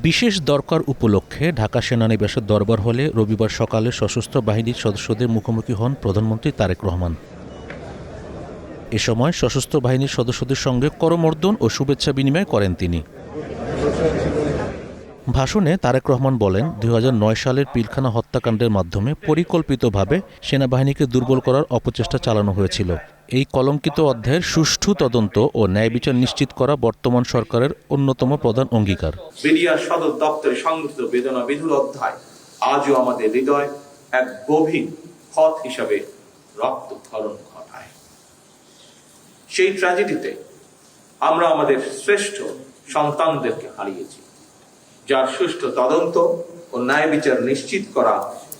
বিশেষ দরকার উপলক্ষে ঢাকা সেনানিবাসের দরবার হলে রবিবার সকালে সশস্ত্র বাহিনীর সদস্যদের মুখোমুখি হন প্রধানমন্ত্রী তারেক রহমান। এ সময় সশস্ত্র বাহিনীর সদস্যদের সঙ্গে করমর্দন ও শুভেচ্ছা বিনিময় করেন তিনি। ভাষণে তারেক রহমান বলেন, ২০০৯ সালের পিলখানা হত্যাকাণ্ডের মাধ্যমে পরিকল্পিতভাবে সেনাবাহিনীকে দুর্বল করার অপচেষ্টা চালানো হয়েছিল। এই কলঙ্কিত অধ্যায়ের সুষ্ঠু তদন্ত ও ন্যায় বিচার নিশ্চিত করা বর্তমান সরকারের অন্যতম প্রধান অঙ্গীকার। বিডিআর সদর দপ্তরে সংগঠিত বেদনা বিধুর অধ্যায় আজও আমাদের হৃদয় এক গভীর ক্ষত হিসাবে রক্তক্ষরণ ঘটায়। সেই ট্র্যাজেডিতে আমরা আমাদের শ্রেষ্ঠ সন্তানদেরকে হারিয়েছি, যার সুষ্ঠু তদন্ত ও ন্যায় বিচার নিশ্চিত করা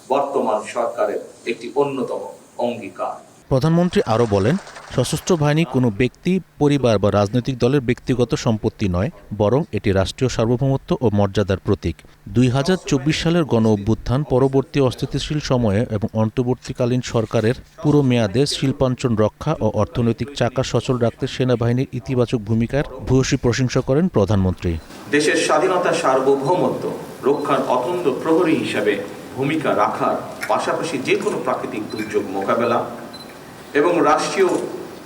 বর্তমান সরকারের একটি অন্যতম অঙ্গীকার। প্রধানমন্ত্রী আরও বলেন, সশস্ত্র বাহিনী কোনো ব্যক্তি, পরিবার বা রাজনৈতিক দলের ব্যক্তিগত সম্পত্তি নয়, বরং এটি রাষ্ট্রীয় সার্বভৌমত্ব ও মর্যাদার প্রতীক। ২০২৪ সালের গণ-অভ্যুত্থান পরবর্তী অস্থিতিশীল সময়ে এবং অন্তর্বর্তীকালীন সরকারের পুরো মেয়াদে শিল্পাঞ্চল রক্ষা ও অর্থনৈতিক চাকা সচল রাখতে সেনাবাহিনীর ইতিবাচক ভূমিকার ভূয়সী প্রশংসা করেন প্রধানমন্ত্রী। দেশের স্বাধীনতা সার্বভৌমত্ব রক্ষার অতন্দ্র প্রহরী হিসাবে ভূমিকা রাখার পাশাপাশি যে কোনো প্রাকৃতিক দুর্যোগ মোকাবেলা এবং রাষ্ট্রীয়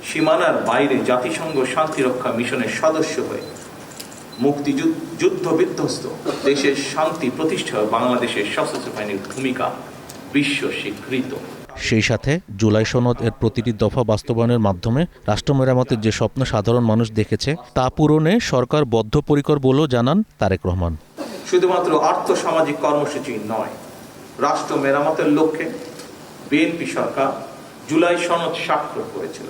সীমানার বাইরে জাতিসংঘ শান্তিরক্ষা মিশনের সদস্য হয়ে মুক্তিযুদ্ধ বিধ্বস্ত দেশের শান্তি প্রতিষ্ঠায় বাংলাদেশের সশস্ত্র বাহিনীর ভূমিকা বিশ্ব স্বীকৃত। সেই সাথে জুলাই সনদ এর প্রতিটি দফা বাস্তবায়নের মাধ্যমে রাষ্ট্র মেরামতের যে স্বপ্ন সাধারণ মানুষ দেখেছে তা পূরণে সরকার বদ্ধপরিকর বলেও জানান তারেক রহমান। শুধুমাত্র আর্থসামাজিক কর্মসূচি নয়, রাষ্ট্র মেরামতের লক্ষ্যে বিএনপি সরকার জুলাই সনদ স্বাক্ষর করেছিল।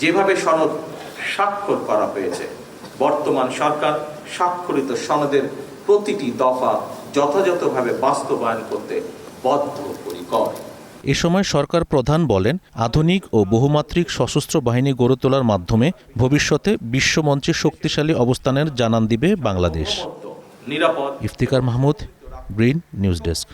যেভাবে সনদ স্বাক্ষর করা হয়েছে, বর্তমান সরকার স্বাক্ষরিত সনদের প্রতিটি দফা যথাযথভাবে বাস্তবায়ন করতে বদ্ধপরিকর। এ সময় সরকার প্রধান বলেন, আধুনিক ও বহুমাত্রিক সশস্ত্র বাহিনী গড়ে তোলার মাধ্যমে ভবিষ্যতে বিশ্বমঞ্চে শক্তিশালী অবস্থানের জানান দিবে Bangladesh. Iftikhar Mahmud, green news desk.